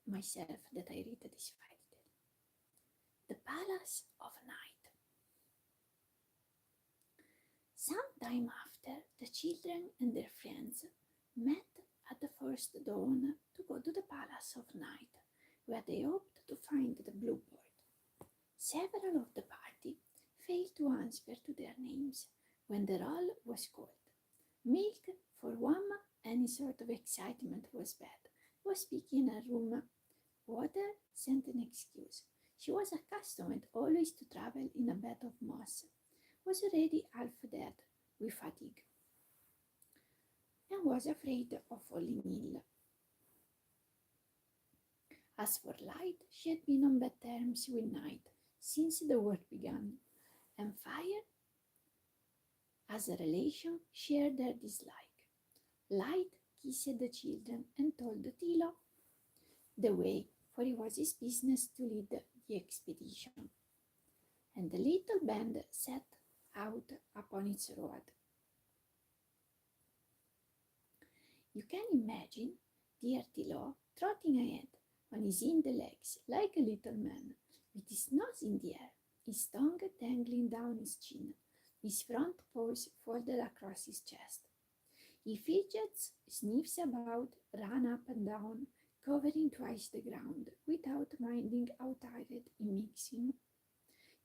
myself that I read this fairy tale. The Palace of Night. Some time after, the children and their friends met at the first dawn to go to the Palace of Night, where they hoped to find the Blue Bird. Several of the party failed to answer to their names when the roll was called. Milk, for whom any sort of excitement was bad, was speaking in a room. Water sent an excuse. She was accustomed always to travel in a bed of moss, was already half dead with fatigue, and was afraid of falling ill. As for Light, she had been on bad terms with Night since the war began, and Fire, as a relation, shared their dislike. Light kissed the children and told Tilo the way, for it was his business to lead the expedition, and the little band set out upon its road. You can imagine dear Tilo trotting ahead on his hind legs like a little man, with his nose in the air, his tongue dangling down his chin, his front paws folded across his chest. He fidgets, sniffs about, runs up and down, covering twice the ground, without minding how tired it makes him.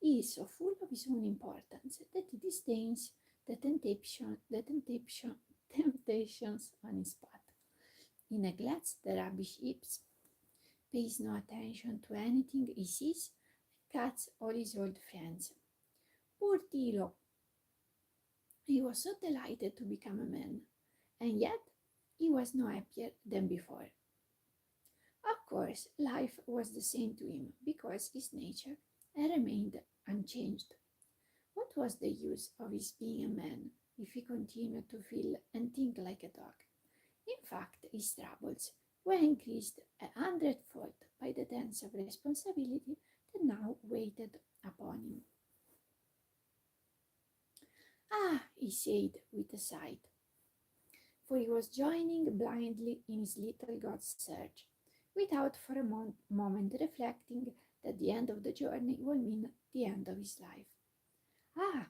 He is so full of his own importance that he disdains temptations on his path. He neglects the rubbish heaps, pays no attention to anything he sees, and cuts all his old friends. Poor Tilo! He was so delighted to become a man, and yet he was no happier than before. Of course, life was the same to him because his nature had remained unchanged. What was the use of his being a man if he continued to feel and think like a dog? In fact, his troubles were increased 100-fold by the sense of responsibility that now waited upon him. Ah, he said with a sigh, for he was joining blindly in his little god's search, without for a moment reflecting that the end of the journey would mean the end of his life. Ah,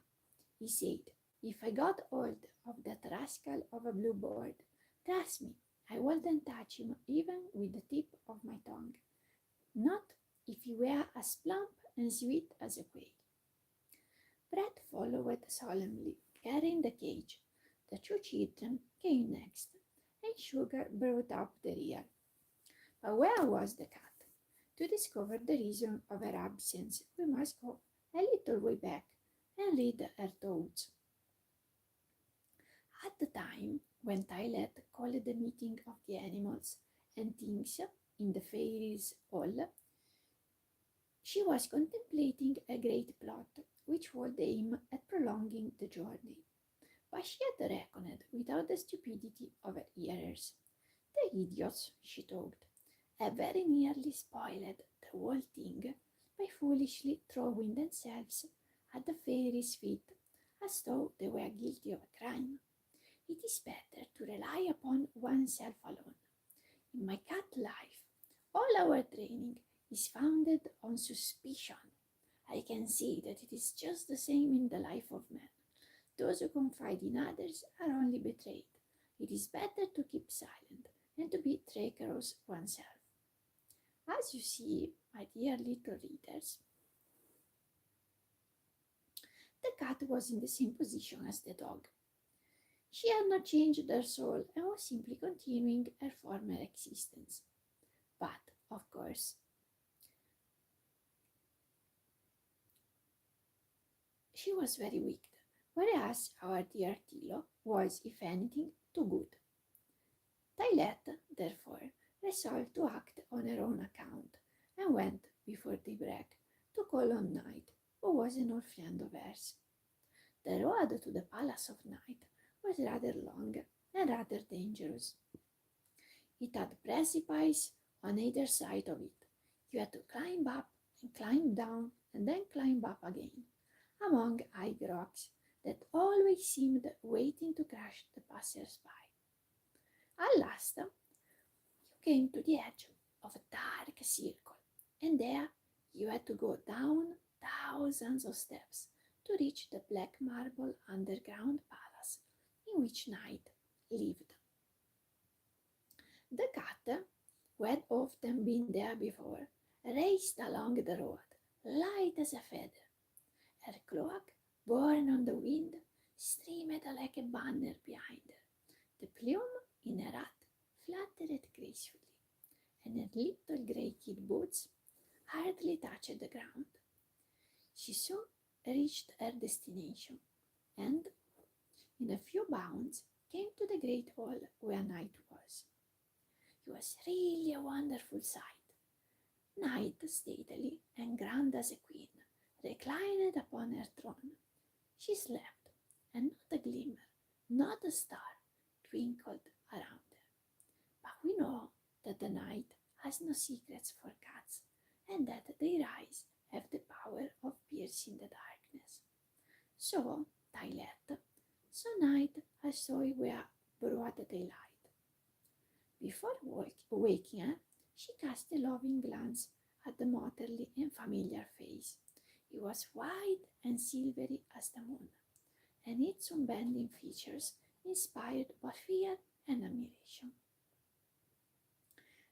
he said, if I got hold of that rascal of a blue bird, trust me, I wouldn't touch him even with the tip of my tongue, not if he were as plump and sweet as a quail. Brett followed solemnly, carrying the cage. The two children came next, and Sugar brought up the rear. But where was the cat? To discover the reason of her absence, we must go a little way back and read her thoughts. At the time when Tylet called the meeting of the animals and things in the fairies' hall, she was contemplating a great plot which would aim at prolonging the journey. But she had reckoned without the stupidity of her hearers. The idiots, she thought, have very nearly spoiled the whole thing by foolishly throwing themselves at the fairies' feet as though they were guilty of a crime. It is better to rely upon oneself alone. In my cat life, all our training is founded on suspicion. I can see that it is just the same in the life of man. Those who confide in others are only betrayed. It is better to keep silent and to be treacherous oneself. As you see, my dear little readers, the cat was in the same position as the dog. She had not changed her soul and was simply continuing her former existence. But, of course, she was very wicked, whereas our dear Tilo was, if anything, too good. Tylette, therefore, resolved to act on her own account and went, before daybreak, to call on Night, who was an old friend of hers. The road to the Palace of Night was rather long and rather dangerous. It had precipices on either side of it. You had to climb up and climb down and then climb up again, among high rocks that always seemed waiting to crush the passers-by. At last, you came to the edge of a dark like a circle, and there you had to go down thousands of steps to reach the black marble underground palace in which Night lived. The cat, who had often been there before, raced along the road, light as a feather. Her cloak, borne on the wind, streamed like a banner behind her. The plume in her hat fluttered gracefully, and her little grey kid boots hardly touched the ground. She soon reached her destination, and in a few bounds came to the great hall where Night was. It was really a wonderful sight. Night, stately and grand as a queen, reclined upon her throne. She slept, and not a glimmer, not a star, twinkled around her. But we know that the night has no secrets for cats, and that their eyes have the power of piercing the darkness. So, Tylet, so night I saw it were broad daylight. Before waking her, she cast a loving glance at the motherly and familiar face. It was white and silvery as the moon, and its unbending features inspired both fear and admiration.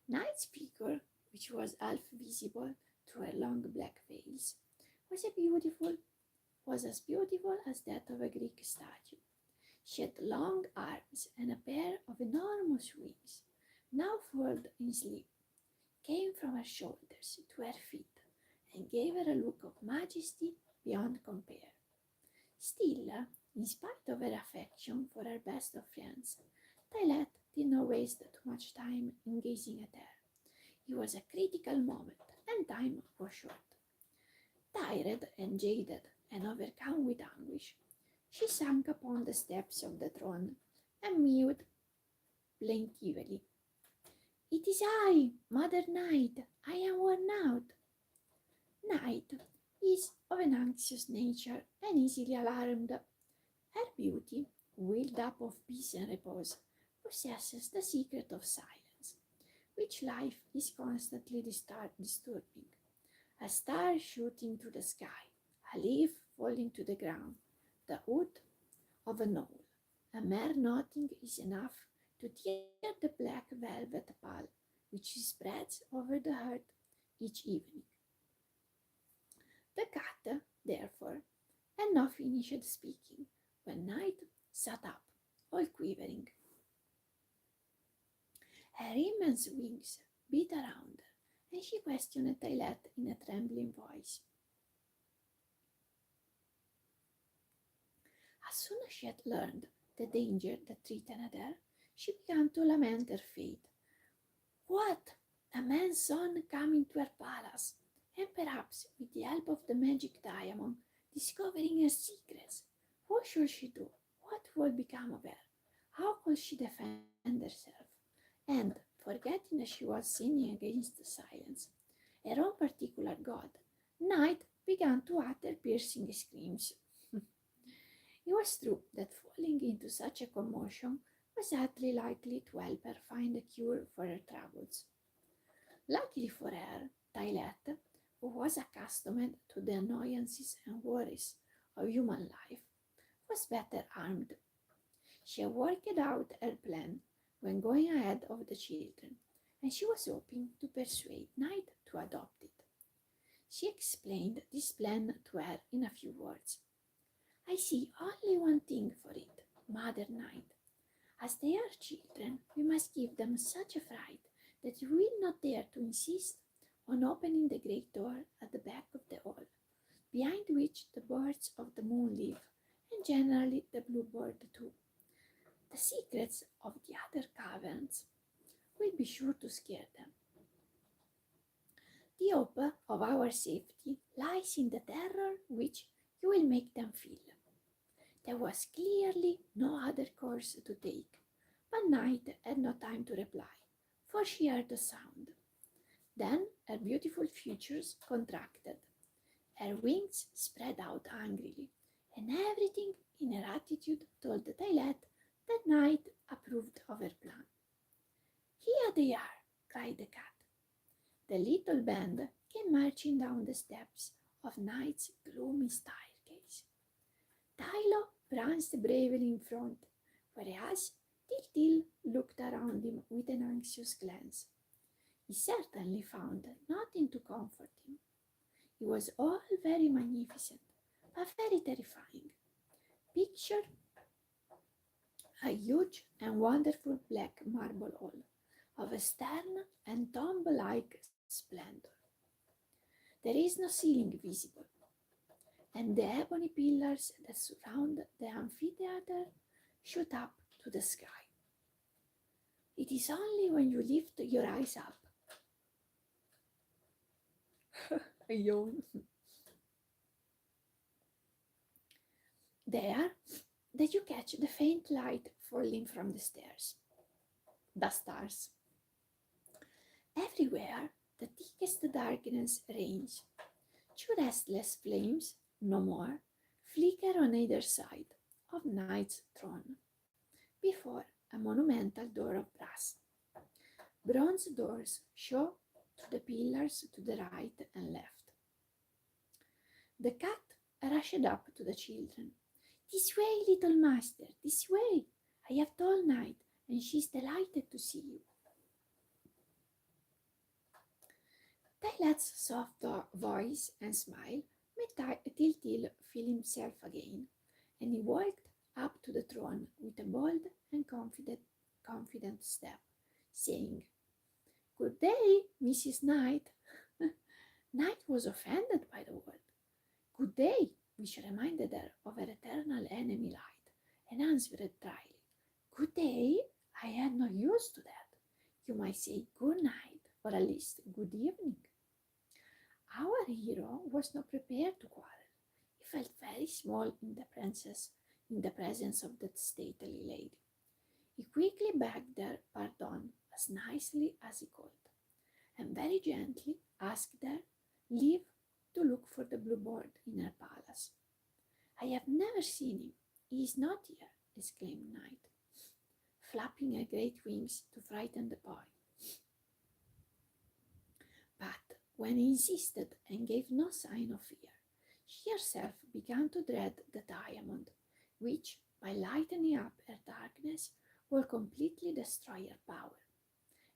Night's figure, which was half visible through her long black veils, was as beautiful as that of a Greek statue. She had long arms and a pair of enormous wings, now furled in sleep, came from her shoulders to her feet, and gave her a look of majesty beyond compare. Still, in spite of her affection for her best of friends, Tylet did not waste too much time in gazing at her. It was a critical moment, and time was short. Tired and jaded and overcome with anguish, she sank upon the steps of the throne and mewed plaintively. "It is I, Mother Night. I am worn out." Night is of an anxious nature and easily alarmed. Her beauty, wheeled up of peace and repose, possesses the secret of silence, which life is constantly disturbing. A star shooting through the sky, a leaf falling to the ground, the hood of an owl. A mere nothing is enough to tear the black velvet pall which she spreads over the earth each evening. The cat, therefore, had not finished speaking when Night sat up, all quivering. Her immense wings beat around her, and she questioned Tylet in a trembling voice. As soon as she had learned the danger that threatened her, she began to lament her fate. What! A man's son coming to her palace, and perhaps, with the help of the magic diamond, discovering her secrets. What should she do? What would become of her? How could she defend herself? And, forgetting that she was sinning against silence, her own particular god, Night began to utter piercing screams. It was true that falling into such a commotion was hardly likely to help her find a cure for her troubles. Luckily for her, Tylet, who was accustomed to the annoyances and worries of human life, was better armed. She had worked out her plan when going ahead of the children, and she was hoping to persuade Night to adopt it. She explained this plan to her in a few words. I see only one thing for it, Mother Night. As they are children, we must give them such a fright that you will not dare to insist on opening the great door at the back of the hall, behind which the birds of the moon live, and generally the bluebird too. The secrets of the other caverns will be sure to scare them. The hope of our safety lies in the terror which you will make them feel. There was clearly no other course to take, but Night had no time to reply, for she heard a sound. Then her beautiful features contracted, her wings spread out angrily, and everything in her attitude told Tylet that Night approved of her plan. Here they are, cried the cat. The little band came marching down the steps of night's gloomy staircase. Tylo pranced bravely in front, whereas Tiltil looked around him with an anxious glance. He certainly found nothing to comfort him. It was all very magnificent, but very terrifying. Picture a huge and wonderful black marble hall of a stern and tomb-like splendor. There is no ceiling visible, and the ebony pillars that surround the amphitheater shoot up to the sky. It is only when you lift your eyes up, I yawn, there, that you catch the faint light falling from the stars. Everywhere, the thickest darkness reigns. Two restless flames, no more, flicker on either side of Night's throne, before a monumental door of brass. Bronze doors show through the pillars to the right and left. The cat rushed up to the children. "This way, little master, this way. I have told Night, and she is delighted to see you." Tylet's soft voice and smile made Tiltil feel himself again, and he walked up to the throne with a bold and confident step, saying, "Good day, Mrs. Knight." Knight was offended by the word "good day," which reminded her of her eternal enemy Light, and answered dryly, "Good day? I am not used to that. You might say good night, or at least good evening." Our hero was not prepared to quarrel. He felt very small in the presence of that stately lady. He quickly begged her pardon as nicely as he could, and very gently asked her leave to look for the blue bird in her palace. "I have never seen him. He is not here," exclaimed Night, flapping her great wings to frighten the boy. But when he insisted and gave no sign of fear, she herself began to dread the diamond, which, by lightening up her darkness, would completely destroy her power.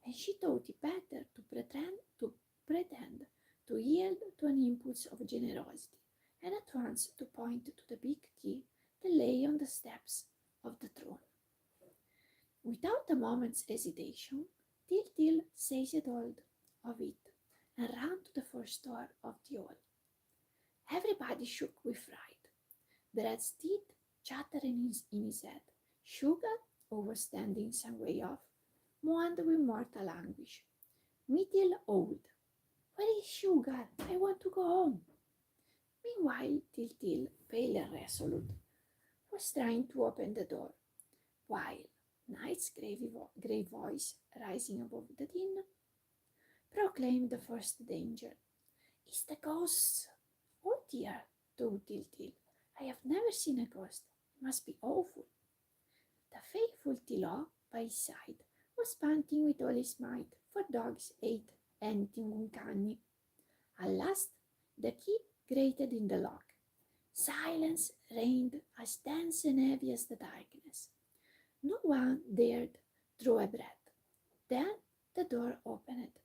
And she thought it better to pretend to yield to an impulse of generosity, and at once to point to the big key that lay on the steps of the throne. Without a moment's hesitation, Tiltil seized hold of it and ran to the first door of the hall. Everybody shook with fright. Brad's teeth chattering in his head. Sugar, who was standing some way off, moaned with mortal anguish. Mittil howled, "Where is Sugar? I want to go home." Meanwhile, Tiltil, pale and resolute, was trying to open the door, while Knight's grave voice, rising above the din, proclaimed the first danger. "It's the ghosts!" "Oh dear," thought Tiltil. "I have never seen a ghost. It must be awful." The faithful Tilo, by his side, was panting with all his might, for dogs ate anything uncanny. At last, the key grated in the lock. Silence reigned as dense and heavy as the darkness. No one dared draw a breath. Then the door opened,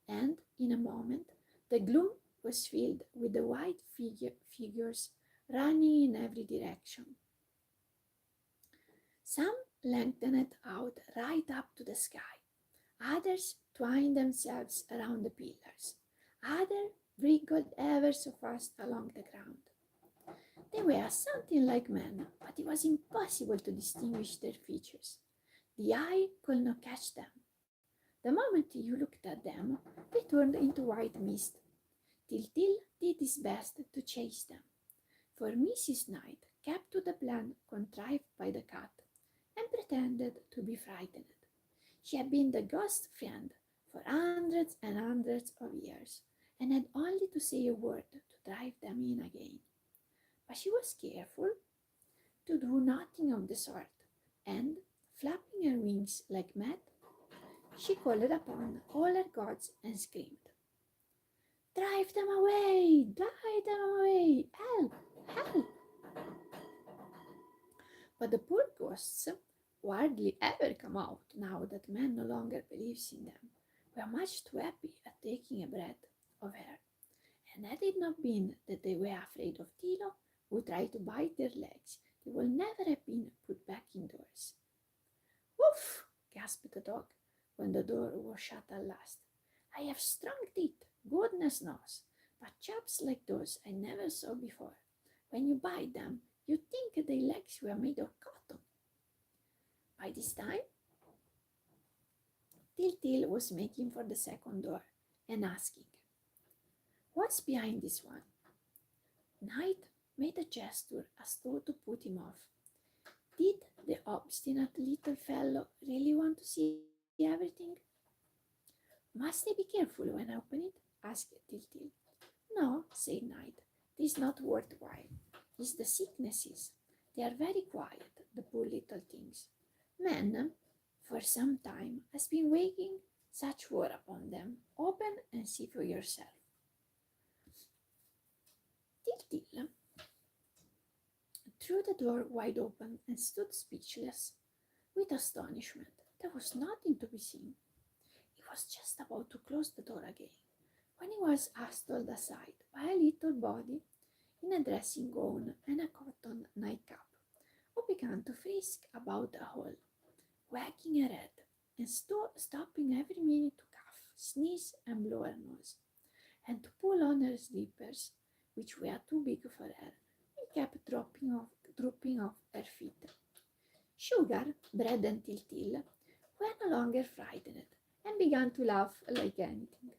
and in a moment the gloom was filled with the white figures running in every direction. Some lengthened out right up to the sky. Others twined themselves around the pillars. Others wriggled ever so fast along the ground. They were something like men, but it was impossible to distinguish their features. The eye could not catch them. The moment you looked at them, they turned into white mist. Tiltil did his best to chase them, for Mrs. Knight kept to the plan contrived by the cat and pretended to be frightened. She had been the ghost friend for hundreds and hundreds of years, and had only to say a word to drive them in again. But she was careful to do nothing of the sort, and, flapping her wings like mad, she called upon all her gods and screamed, Drive them away! Drive them away! Help! Help! But the poor ghosts, who hardly ever come out now that man no longer believes in them, were much too happy at taking a breath of air. And had it not been that they were afraid of Tilo, who tried to bite their legs, they would never have been put back indoors. Woof! Gasped the dog when the door was shut at last. I have strong teeth, goodness knows, but chops like those I never saw before. When you bite them, you'd think their legs were made of cotton. By this time, Tiltil was making for the second door and asking, what's behind this one? Knight made a gesture as though to put him off. Did the obstinate little fellow really want to see everything? Must I be careful when I open it? Asked Tiltil. No, said Knight, it is not worthwhile. It's the sicknesses. They are very quiet, the poor little things. Man, for some time, has been waging such war upon them. Open and see for yourself. Tiltil threw the door wide open and stood speechless with astonishment. There was nothing to be seen. He was just about to close the door again when he was hustled aside by a little body in a dressing gown and a cotton nightcap, who began to frisk about the hall, wagging her head and stopping every minute to cough, sneeze, and blow her nose, and to pull on her slippers, which were too big for her, and kept dropping off her feet. Sugar, Bread, and Tiltil were no longer frightened and began to laugh like anything.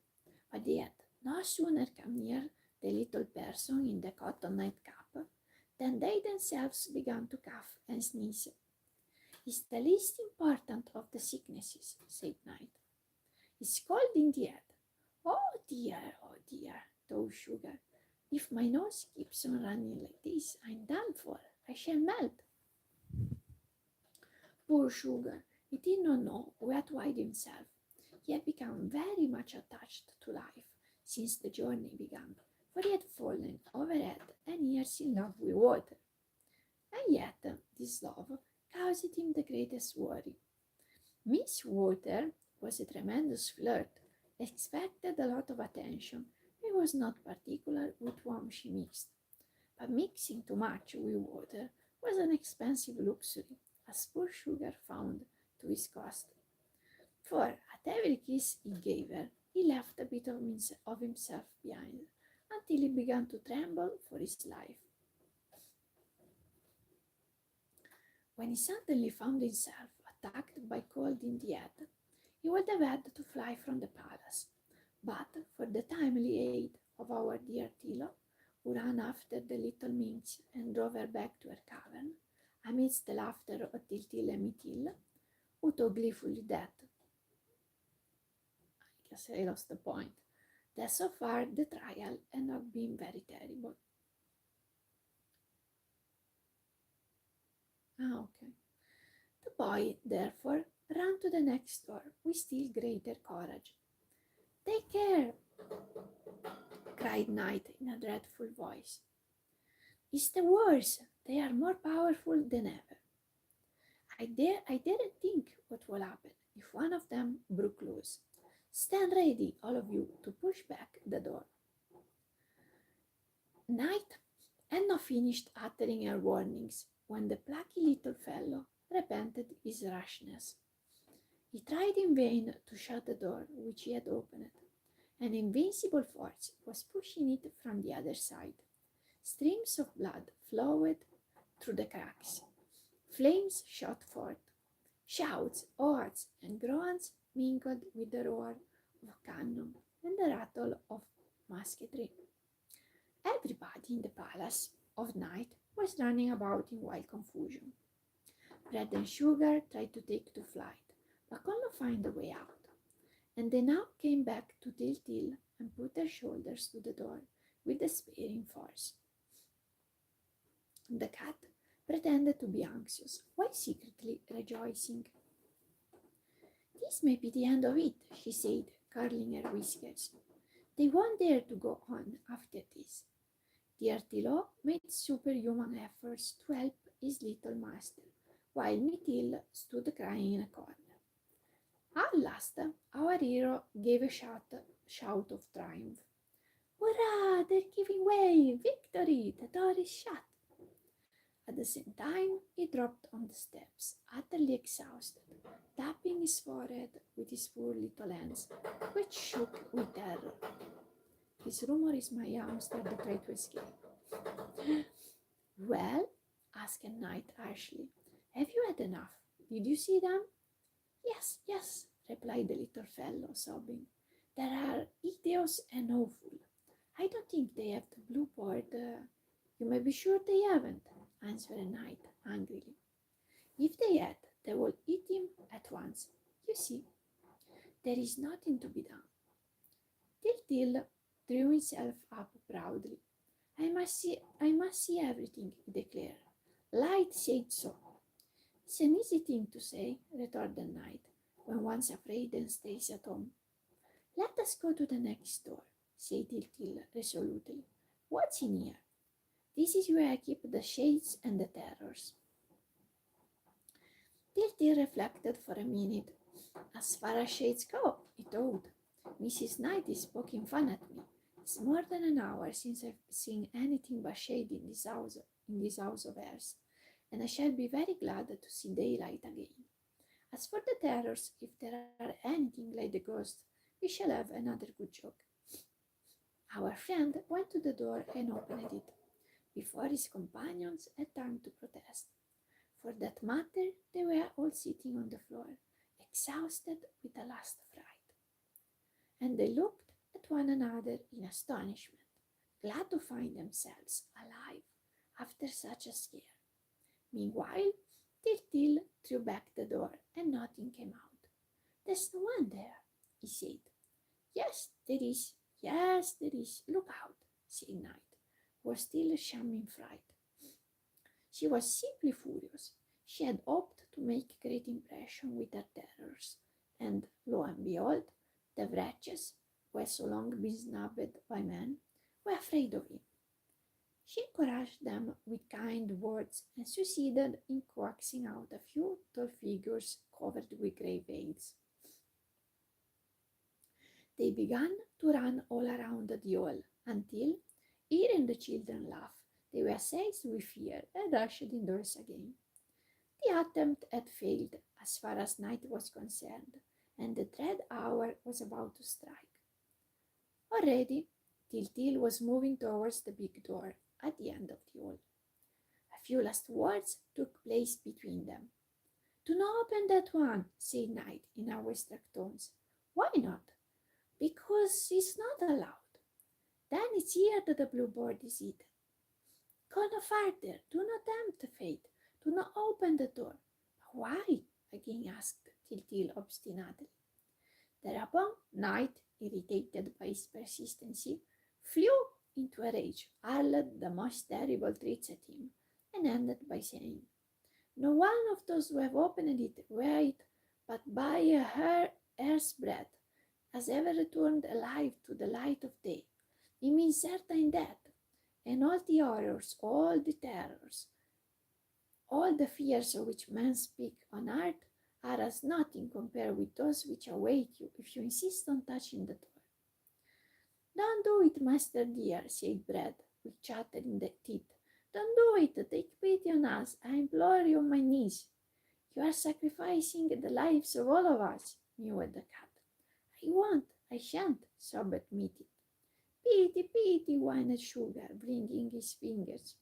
But they had no sooner come near the little person in the cotton nightcap than they themselves began to cough and sneeze. It's the least important of the sicknesses, said Knight. It's cold in the head. Oh dear, thought Sugar. If my nose keeps on running like this, I'm done for. I shall melt. Poor Sugar, he did not know where to hide himself. He had become very much attached to life since the journey began, for he had fallen over head and ears in love with water. And yet this love caused him the greatest worry. Miss Water was a tremendous flirt, expected a lot of attention, and was not particular with whom she mixed. But mixing too much with water was an expensive luxury, as poor Sugar found to his cost. For at every kiss he gave her, he left a bit of himself behind, until he began to tremble for his life. When he suddenly found himself attacked by cold in the head, he would have had to fly from the palace, but for the timely aid of our dear Tilo, who ran after the little minx and drove her back to her cavern, amidst the laughter of Tiltil and Mitil, who told gleefully that, I guess I lost the point, that so far the trial had not been very terrible. Okay. The boy, therefore, ran to the next door with still greater courage. Take care, cried Knight in a dreadful voice. It's the worst. They are more powerful than ever. I daren't think what will happen if one of them broke loose. Stand ready, all of you, to push back the door. Knight had not finished uttering her warnings when the plucky little fellow repented his rashness. He tried in vain to shut the door which he had opened. An invincible force was pushing it from the other side. Streams of blood flowed through the cracks. Flames shot forth. Shouts, oaths, and groans mingled with the roar of cannon and the rattle of musketry. Everybody in the palace of Night was running about in wild confusion. Bread and Sugar tried to take to flight, but could not find a way out. And they now came back to Tiltil and put their shoulders to the door with despairing force. The cat pretended to be anxious, while secretly rejoicing. This may be the end of it, she said, curling her whiskers. They won't dare to go on after this. Dear Tilo made superhuman efforts to help his little master, while Mithil stood crying in a corner. At last, our hero gave a shout of triumph. Hurrah! They're giving way! Victory! The door is shut! At the same time, he dropped on the steps, utterly exhausted, tapping his forehead with his poor little hands, which shook with terror. This rumor is my hamster that tried to escape. Well, asked a knight harshly, have you had enough? Did you see them? Yes, yes, replied the little fellow, sobbing. They are hideous and awful. I don't think they have the blue board. You may be sure they haven't, answered a knight angrily. If they had, they will eat him at once. You see, there is nothing to be done. Till drew himself up proudly. I must see everything, he declared. Light said so. It's an easy thing to say, retorted the knight, when one's afraid and stays at home. Let us go to the next door, said Til resolutely. What's in here? This is where I keep the shades and the terrors. Til reflected for a minute. As far as shades go, he thought, Mrs. Knight is poking fun at me. It's more than an hour since I've seen anything but shade in this house of hers, and I shall be very glad to see daylight again. As for the terrors, if there are anything like the ghosts, we shall have another good joke. Our friend went to the door and opened it, before his companions had time to protest. For that matter, they were all sitting on the floor, exhausted with the last fright. And they looked at one another in astonishment, glad to find themselves alive after such a scare. Meanwhile, Til threw back the door and nothing came out. There's no one there, he said. Yes, there is. Yes, there is. Look out, said Knight, who was still shamming fright. She was simply furious. She had hoped to make a great impression with her terrors, and lo and behold, the wretches, who had so long been snubbed by men, were afraid of him. She encouraged them with kind words and succeeded in coaxing out a few tall figures covered with grey veils. They began to run all around the hall until, hearing the children laugh, they were seized with fear and rushed indoors again. The attempt had failed as far as night was concerned, and the dread hour was about to strike. Already, Til was moving towards the big door at the end of the hall. A few last words took place between them. Do not open that one, said Knight in awestruck tones. Why not? Because it's not allowed. Then it's here that the blue board is hidden. Go no farther. Do not tempt fate. Do not open the door. Why? Again asked Til obstinately. Thereupon, Knight, irritated by his persistency, flew into a rage, hurled the most terrible threats at him, and ended by saying, No one of those who have opened it were it but by a hair's breadth has ever returned alive to the light of day. It means certain death, and all the horrors, all the terrors, all the fears of which men speak on earth are as nothing compared with those which await you if you insist on touching the door. Don't do it, master dear, said Brad, with chattering teeth. Don't do it. Take pity on us. I implore you on my knees. You are sacrificing the lives of all of us, mewed the cat. I won't. I shan't, sobbed Mitty. Pity, pity, whined Sugar, bringing his fingers.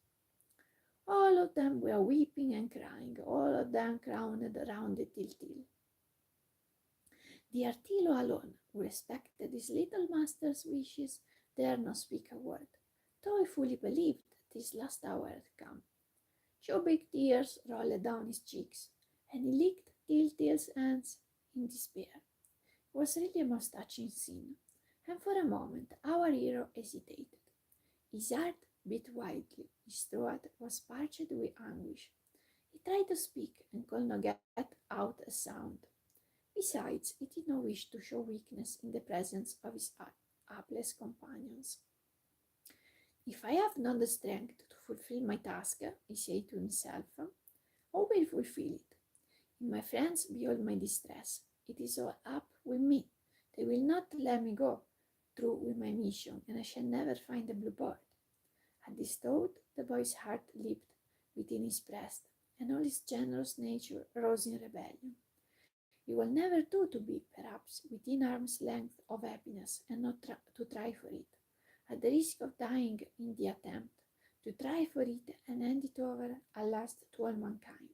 All of them were weeping and crying, all of them crowded around the Til. The Artilo alone, who respected his little master's wishes, dared not speak a word, though he fully believed that his last hour had come. Two big tears rolled down his cheeks, and he licked Til's hands in despair. It was really a most touching scene, and for a moment our hero hesitated. His heart beat wildly, his throat was parched with anguish. He tried to speak and could not get out a sound. Besides, he did not wish to show weakness in the presence of his hapless companions. If I have not the strength to fulfill my task, he said to himself, who will fulfill it? If my friends behold my distress, it is all up with me. They will not let me go through with my mission, and I shall never find the blue bird. At this thought, the boy's heart leaped within his breast, and all his generous nature rose in rebellion. It will never do to be, perhaps, within arm's length of happiness, and not to try for it, at the risk of dying in the attempt, to try for it and hand it over at last to all mankind.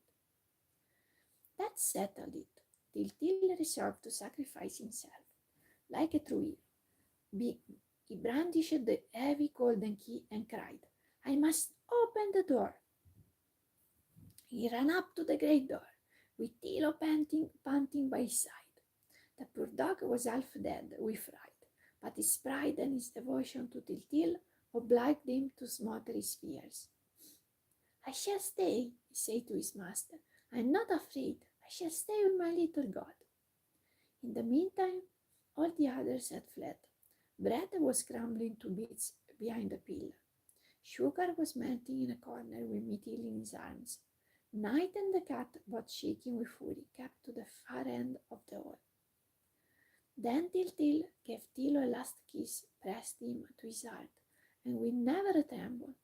That settled it. Till resolved to sacrifice himself. Like a true hero, he brandished the heavy golden key and cried, I must open the door. He ran up to the great door, with Tilo panting by his side. The poor dog was half dead with fright, but his pride and his devotion to Til obliged him to smother his fears. I shall stay, he said to his master. I am not afraid. I shall stay with my little god. In the meantime, all the others had fled. Bread was crumbling to bits behind a pillar. Sugar was melting in a corner with Mithil in his arms. Night and the cat, both shaking with fury, kept to the far end of the hall. Then Til gave Tilo a last kiss, pressed him to his heart, and with never a tremble,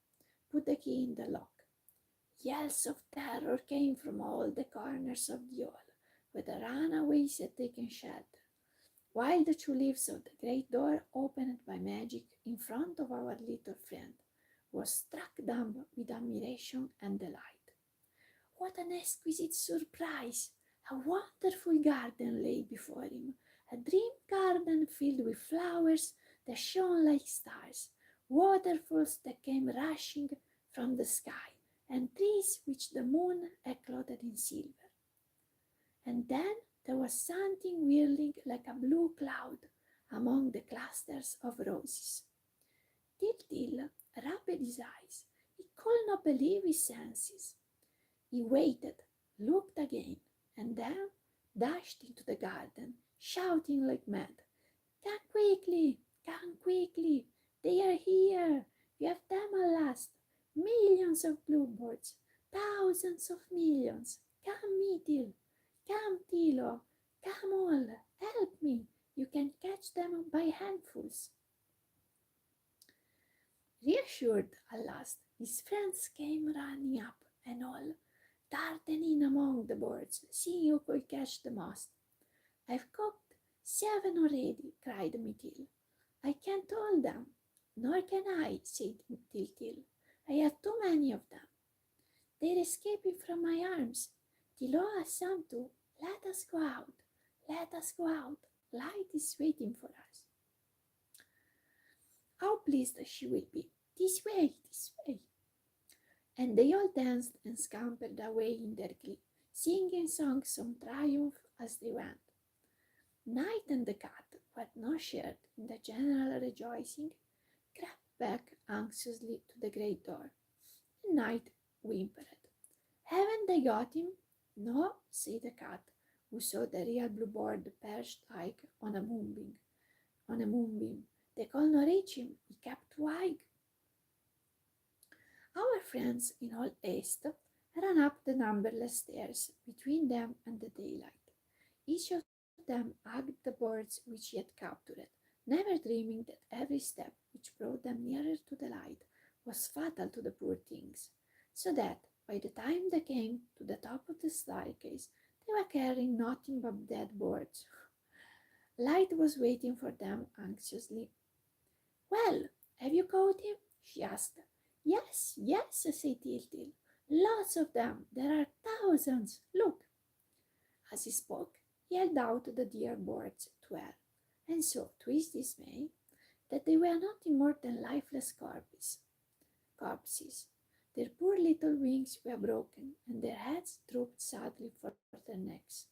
put the key in the lock. Yells of terror came from all the corners of the hall, where the runaways had taken shelter, while the two leaves of the great door, opened by magic in front of our little friend, was struck dumb with admiration and delight. What an exquisite surprise! A wonderful garden lay before him, a dream garden filled with flowers that shone like stars, waterfalls that came rushing from the sky, and trees which the moon had clothed in silver. And then there was something whirling like a blue cloud among the clusters of roses. Til rubbed his eyes. He could not believe his senses. He waited, looked again, and then dashed into the garden, shouting like mad. Come quickly, come quickly, they are here, we have them at last. Millions of bluebirds, thousands of millions. Come, Mithil, come, Tilo, come all, help me, you can catch them by handfuls. Reassured at last, his friends came running up, and all darted in among the birds, seeing who could catch the most. I've cooked 7 already, cried Mithil. I can't hold them. Nor can I, said Til. I have too many of them. They're escaping from my arms. Tilo has some too. Let us go out. Let us go out. Light is waiting for us. How pleased she will be. This way, this way. And they all danced and scampered away in their glee, singing songs of triumph as they went. Night and the cat, who had not shared in the general rejoicing, crept back anxiously to the great door. And Night whimpered. Haven't they got him? No, said the cat, who saw the real bluebird perched like on a moonbeam. They could not reach him, he kept too high. Our friends, in all haste, ran up the numberless stairs between them and the daylight. Each of them hugged the birds which he had captured, never dreaming that every step which brought them nearer to the light was fatal to the poor things, so that by the time they came to the top of the staircase, they were carrying nothing but dead birds. Light was waiting for them anxiously. Well, have you caught him? She asked. Yes, yes, said Til. Lots of them. There are thousands. Look. As he spoke, he held out the dear birds to her, and saw, to his dismay, that they were nothing more than lifeless corpses. Their poor little wings were broken, and their heads drooped sadly for their necks.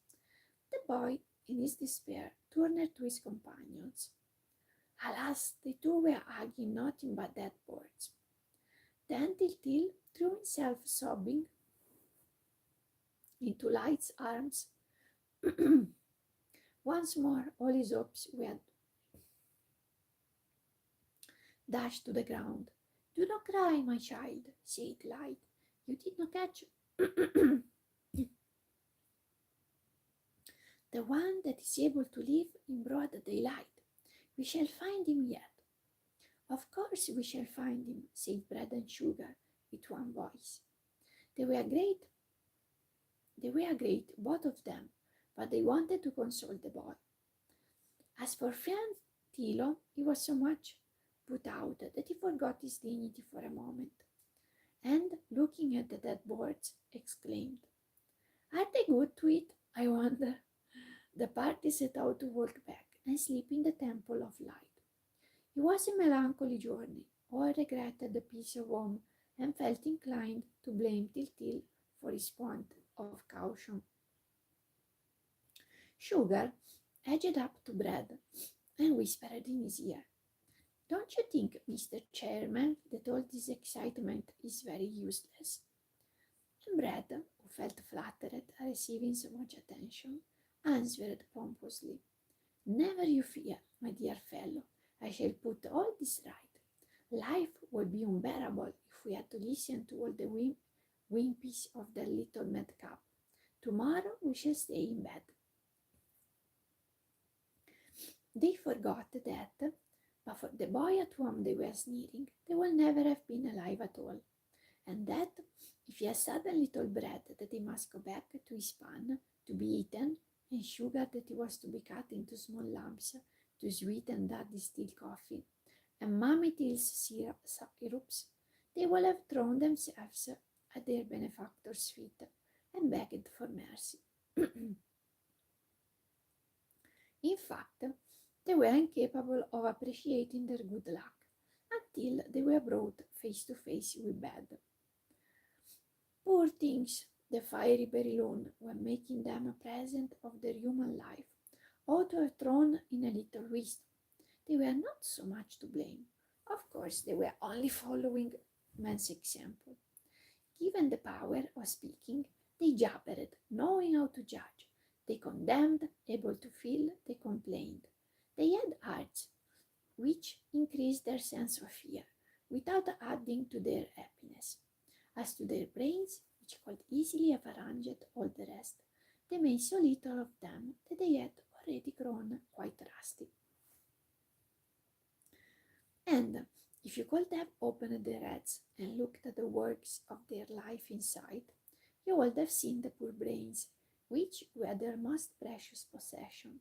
The boy, in his despair, turned to his companions. Alas, they too were hugging nothing but dead birds. Then Til threw himself sobbing into Light's arms. Once more all his hopes dashed to the ground. "Do not cry, my child," said Light. "You did not catch the one that is able to live in broad daylight. We shall find him yet." "Of course we shall find him," said Bread and Sugar with one voice. They were great, both of them, but they wanted to console the boy. As for Friend Tilo, he was so much put out that he forgot his dignity for a moment, and, looking at the dead birds, exclaimed, "Are they good to eat, I wonder?" The party set out to walk back and sleep in the Temple of Light. It was a melancholy journey. All regretted the peace of home and felt inclined to blame Tiltil for his want of caution. Sugar edged up to Bread and whispered in his ear, "Don't you think, Mr. Chairman, that all this excitement is very useless?" And Bread, who felt flattered at receiving so much attention, answered pompously, "Never you fear, my dear fellow. I shall put all this right. Life would be unbearable if we had to listen to all the whimpies of the little madcap. Tomorrow we shall stay in bed." They forgot that, but for the boy at whom they were sneering, they would never have been alive at all, and that, if he had suddenly told Bread that he must go back to his pan to be eaten, and Sugar that he was to be cut into small lumps to sweeten Daddy's tea coffee, and Mammy Till's syrups, they would have thrown themselves at their benefactor's feet and begged for mercy. In fact, they were incapable of appreciating their good luck until they were brought face to face with bad. Poor things, the fiery balloon, when making them a present of their human life, ought to have thrown in a little wisdom. They were not so much to blame. Of course, they were only following man's example. Given the power of speaking, they jabbered, knowing how to judge. They condemned, able to feel, they complained. They had hearts, which increased their sense of fear, without adding to their happiness. As to their brains, which could easily have arranged all the rest, they made so little of them that they had already grown quite rusty. And if you could have opened their heads and looked at the works of their life inside, you would have seen the poor brains, which were their most precious possession,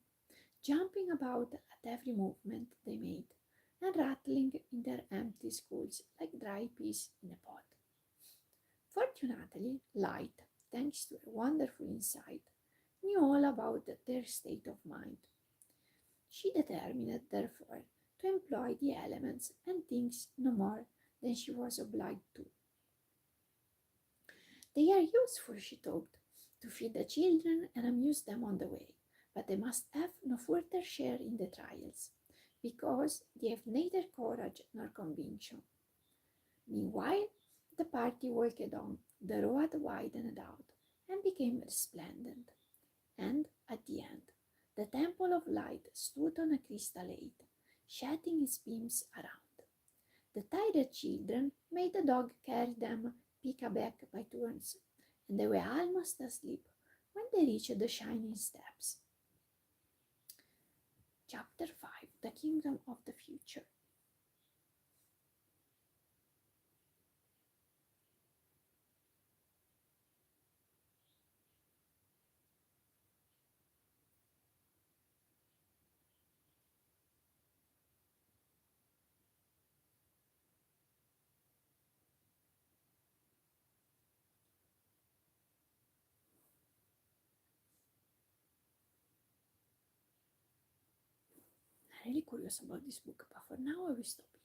jumping about at every movement they made, and rattling in their empty skulls like dry peas in a pot. Fortunately, Light, thanks to a wonderful insight, knew all about their state of mind. She determined, therefore, to employ the elements and things no more than she was obliged to. They are useful, she thought, to feed the children and amuse them on the way, but they must have no further share in the trials, because they have neither courage nor conviction. Meanwhile, the party walked on, the road widened out, and became resplendent, and, at the end, the temple of light stood on a crystal height, shedding its beams around. The tired children made the dog carry them pick-a-back by turns, and they were almost asleep when they reached the shining steps. Chapter 5: The Kingdom of the Future. I'm really curious about this book, but for now I will stop here.